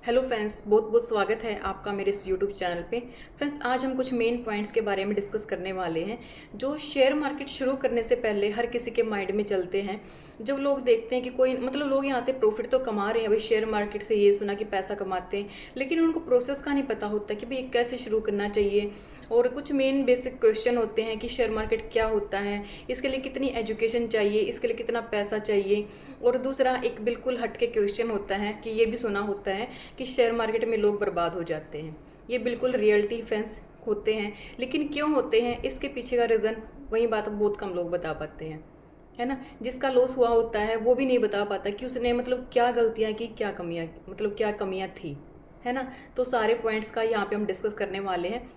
Hello friends, बहुत बहुत स्वागत है आपका मेरे इस यूट्यूब चैनल पे। फ्रेंड्स, आज हम कुछ मेन पॉइंट्स के बारे में डिस्कस करने वाले हैं जो शेयर मार्केट शुरू करने से पहले हर किसी के माइंड में चलते हैं। जब लोग देखते हैं कि कोई लोग यहाँ से प्रॉफिट तो कमा रहे हैं, भाई शेयर मार्केट से ये सुना कि पैसा कमाते हैं, लेकिन उनको प्रोसेस का नहीं पता होता कि भाई कैसे शुरू करना चाहिए। और कुछ मेन बेसिक क्वेश्चन होते हैं कि शेयर मार्केट क्या होता है, इसके लिए कितनी एजुकेशन चाहिए, इसके लिए कितना पैसा चाहिए। और दूसरा एक बिल्कुल हट के क्वेश्चन होता है कि ये भी सुना होता है कि शेयर मार्केट में लोग बर्बाद हो जाते हैं। ये बिल्कुल रियलिटी फैंस होते हैं, लेकिन क्यों होते हैं इसके पीछे का रीज़न वही बात बहुत कम लोग बता पाते हैं, है ना। जिसका लॉस हुआ होता है वो भी नहीं बता पाता कि उसने क्या गलतियाँ की, क्या कमियाँ क्या कमियाँ थी, है ना। तो सारे पॉइंट्स का यहाँ पे हम डिस्कस करने वाले हैं।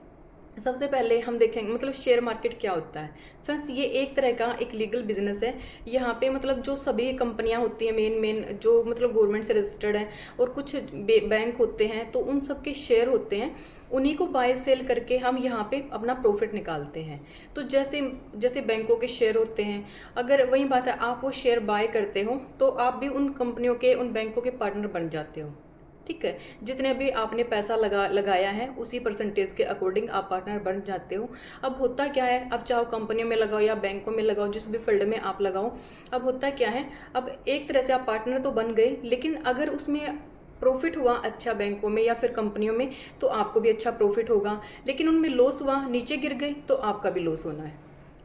सबसे पहले हम देखेंगे शेयर मार्केट क्या होता है। फ्रेंड्स, ये एक तरह का एक लीगल बिजनेस है। यहाँ पे जो सभी कंपनियाँ होती हैं मेन मेन जो गवर्नमेंट से रजिस्टर्ड हैं, और कुछ बैंक होते हैं, तो उन सब के शेयर होते हैं। उन्हीं को बाय सेल करके हम यहाँ पे अपना प्रॉफिट निकालते हैं। तो जैसे जैसे बैंकों के शेयर होते हैं, अगर वही बात है आप वो शेयर बाय करते हो तो आप भी उन कंपनियों के, उन बैंकों के पार्टनर बन जाते हो। ठीक है, जितने भी आपने पैसा लगाया है उसी परसेंटेज के अकॉर्डिंग आप पार्टनर बन जाते हो। अब होता क्या है, अब चाहो कंपनियों में लगाओ या बैंकों में लगाओ, जिस भी फील्ड में आप लगाओ, अब होता क्या है, अब एक तरह से आप पार्टनर तो बन गए, लेकिन अगर उसमें प्रॉफिट हुआ अच्छा बैंकों में या फिर कंपनियों में तो आपको भी अच्छा प्रॉफिट होगा, लेकिन उनमें लॉस हुआ, नीचे गिर गई, तो आपका भी लॉस होना है।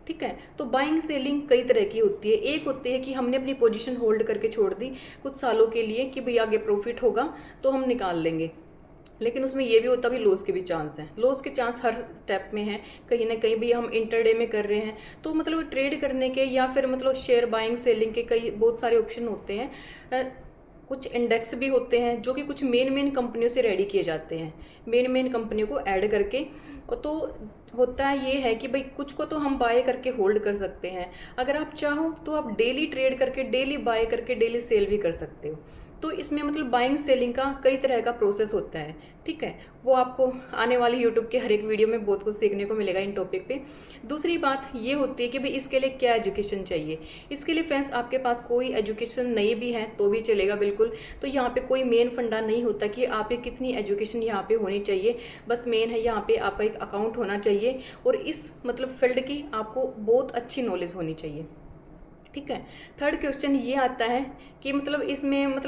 ठीक है, तो बाइंग सेलिंग कई तरह की होती है। एक होती है कि हमने अपनी पोजीशन होल्ड करके छोड़ दी कुछ सालों के लिए कि भाई आगे प्रॉफिट होगा तो हम निकाल लेंगे, लेकिन उसमें ये भी होता भी लॉस के भी चांस हैं। लॉस के चांस हर स्टेप में हैं, कहीं ना कहीं भी हम इंटरडे में कर रहे हैं तो ट्रेड करने के या फिर शेयर बाइंग सेलिंग के कई बहुत सारे ऑप्शन होते हैं। कुछ इंडेक्स भी होते हैं जो कि कुछ मेन मेन कंपनियों से रेडी किए जाते हैं, मेन मेन कंपनियों को ऐड करके। और तो होता ये है कि भाई कुछ को तो हम बाय करके होल्ड कर सकते हैं, अगर आप चाहो तो आप डेली ट्रेड करके, डेली बाय करके डेली सेल भी कर सकते हो। तो इसमें बाइंग सेलिंग का कई तरह का प्रोसेस होता है। ठीक है, वो आपको आने वाली यूट्यूब के हर एक वीडियो में बहुत कुछ सीखने को मिलेगा इन टॉपिक पे। दूसरी बात ये होती है कि भाई इसके लिए क्या एजुकेशन चाहिए। इसके लिए फ्रेंड्स आपके पास कोई एजुकेशन नहीं भी है तो भी चलेगा बिल्कुल। तो यहाँ पे कोई मेन फंडा नहीं होता कि आप कितनी एजुकेशन यहाँ पे होनी चाहिए, बस मेन है यहाँ पे आपका एक अकाउंट होना चाहिए और इस फील्ड की आपको बहुत अच्छी नॉलेज होनी चाहिए। ठीक है, थर्ड क्वेश्चन ये आता है कि इसमें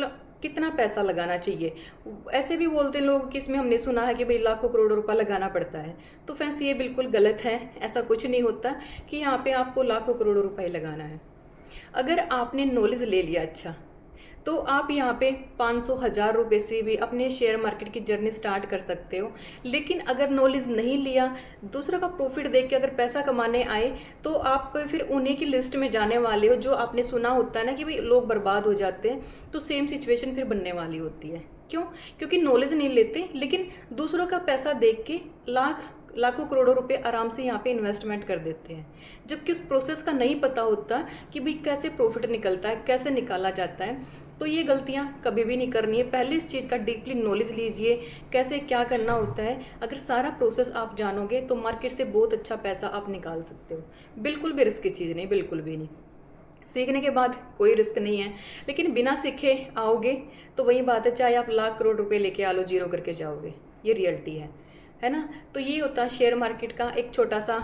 कितना पैसा लगाना चाहिए। ऐसे भी बोलते हैं लोग कि इसमें हमने सुना है कि भाई लाखों करोड़ों रुपया लगाना पड़ता है। तो फ्रेंड्स ये बिल्कुल गलत है, ऐसा कुछ नहीं होता कि यहाँ पे आपको लाखों करोड़ों रुपए लगाना है। अगर आपने नॉलेज ले लिया अच्छा, तो आप यहाँ पे 500,000 रुपये से भी अपने शेयर मार्केट की जर्नी स्टार्ट कर सकते हो। लेकिन अगर नॉलेज नहीं लिया, दूसरों का प्रॉफिट देख के अगर पैसा कमाने आए, तो आप फिर उन्हीं की लिस्ट में जाने वाले हो जो आपने सुना होता है ना कि भाई लोग बर्बाद हो जाते हैं। तो सेम सिचुएशन फिर बनने वाली होती है। क्यों? क्योंकि नॉलेज नहीं लेते, लेकिन दूसरों का पैसा देख के लाखों करोड़ों रुपए आराम से यहाँ पे इन्वेस्टमेंट कर देते हैं, जबकि उस प्रोसेस का नहीं पता होता कि भाई कैसे प्रॉफिट निकलता है, कैसे निकाला जाता है। तो ये गलतियाँ कभी भी नहीं करनी है। पहले इस चीज़ का डीपली नॉलेज लीजिए, कैसे क्या करना होता है। अगर सारा प्रोसेस आप जानोगे तो मार्केट से बहुत अच्छा पैसा आप निकाल सकते हो। बिल्कुल भी रिस्क की चीज़ नहीं, बिल्कुल भी नहीं। सीखने के बाद कोई रिस्क नहीं है, लेकिन बिना सीखे आओगे तो वही बात है, चाहे आप लाख करोड़ रुपए लेके आ लो, जीरो करके जाओगे। ये रियलिटी है ना। तो ये होता है शेयर मार्केट का एक छोटा सा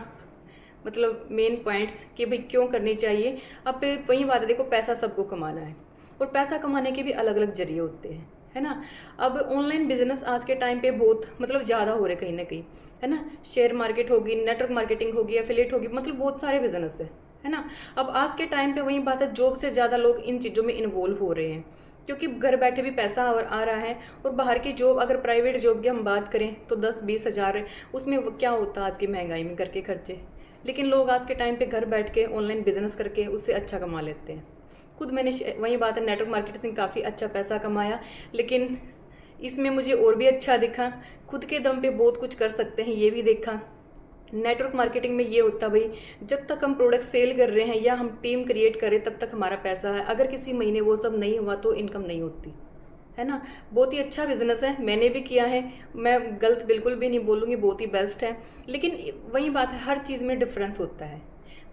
मेन पॉइंट्स कि भाई क्यों करनी चाहिए। अब वही बात है, देखो पैसा सबको कमाना है और पैसा कमाने के भी अलग अलग जरिए होते हैं, है ना। अब ऑनलाइन बिजनेस आज के टाइम पे बहुत ज़्यादा हो रहे कहीं ना कहीं, है ना। शेयर मार्केट होगी, नेटवर्क मार्केटिंग होगी, एफिलिएट होगी, बहुत सारे बिजनेस है ना। अब आज के टाइम पे वही बात है, जॉब से ज़्यादा लोग इन चीज़ों में इन्वॉल्व हो रहे हैं, क्योंकि घर बैठे भी पैसा आ रहा है। और बाहर की जॉब, अगर प्राइवेट जॉब की हम बात करें तो 10-20 हज़ार, उसमें क्या होता है आज की महंगाई में घर के खर्चे। लेकिन लोग आज के टाइम पे घर बैठ के ऑनलाइन बिजनेस करके उससे अच्छा कमा लेते हैं। खुद मैंने वही बात है, नेटवर्क मार्केटिंग से काफ़ी अच्छा पैसा कमाया, लेकिन इसमें मुझे और भी अच्छा दिखा। खुद के दम पे बहुत कुछ कर सकते हैं ये भी देखा। नेटवर्क मार्केटिंग में ये होता भाई, जब तक हम प्रोडक्ट सेल कर रहे हैं या हम टीम क्रिएट करें तब तक हमारा पैसा है। अगर किसी महीने वो सब नहीं हुआ तो इनकम नहीं होती, है ना। बहुत ही अच्छा बिजनेस है, मैंने भी किया है, मैं गलत बिल्कुल भी नहीं बोलूँगी, बहुत ही बेस्ट है। लेकिन वही बात है, हर चीज़ में डिफरेंस होता है।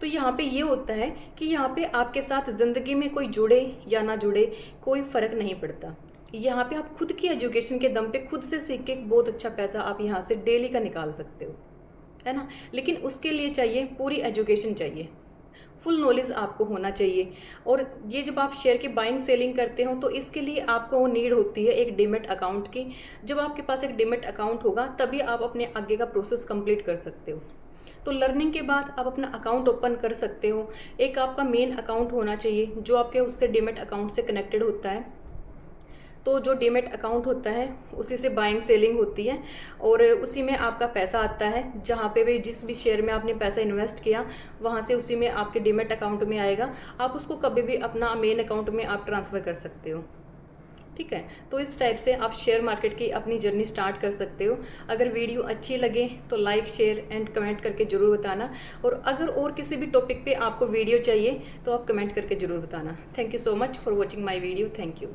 तो यहाँ पे ये होता है कि यहाँ पे आपके साथ ज़िंदगी में कोई जुड़े या ना जुड़े कोई फ़र्क नहीं पड़ता। यहाँ पे आप खुद की एजुकेशन के दम पे खुद से सीख के बहुत अच्छा पैसा आप यहाँ से डेली का निकाल सकते हो, है ना। लेकिन उसके लिए चाहिए पूरी एजुकेशन चाहिए, फुल नॉलेज आपको होना चाहिए। और ये जब आप शेयर की बाइंग सेलिंग करते हो तो इसके लिए आपको नीड होती है एक डीमैट अकाउंट की। जब आपके पास एक डीमैट अकाउंट होगा तभी आप अपने आगे का प्रोसेस कंप्लीट कर सकते हो। तो लर्निंग के बाद आप अपना अकाउंट ओपन कर सकते हो। एक आपका मेन अकाउंट होना चाहिए जो आपके उससे डीमैट अकाउंट से कनेक्टेड होता है। तो जो डीमैट अकाउंट होता है उसी से बाइंग सेलिंग होती है और उसी में आपका पैसा आता है। जहाँ पे भी जिस भी शेयर में आपने पैसा इन्वेस्ट किया वहाँ से उसी में आपके डीमैट अकाउंट में आएगा। आप उसको कभी भी अपना मेन अकाउंट में आप ट्रांसफ़र कर सकते हो, ठीक है। तो इस टाइप से आप शेयर मार्केट की अपनी जर्नी स्टार्ट कर सकते हो। अगर वीडियो अच्छी लगे तो लाइक शेयर एंड कमेंट करके ज़रूर बताना। और अगर और किसी भी टॉपिक पे आपको वीडियो चाहिए तो आप कमेंट करके ज़रूर बताना। Thank you so much for watching my video. Thank you.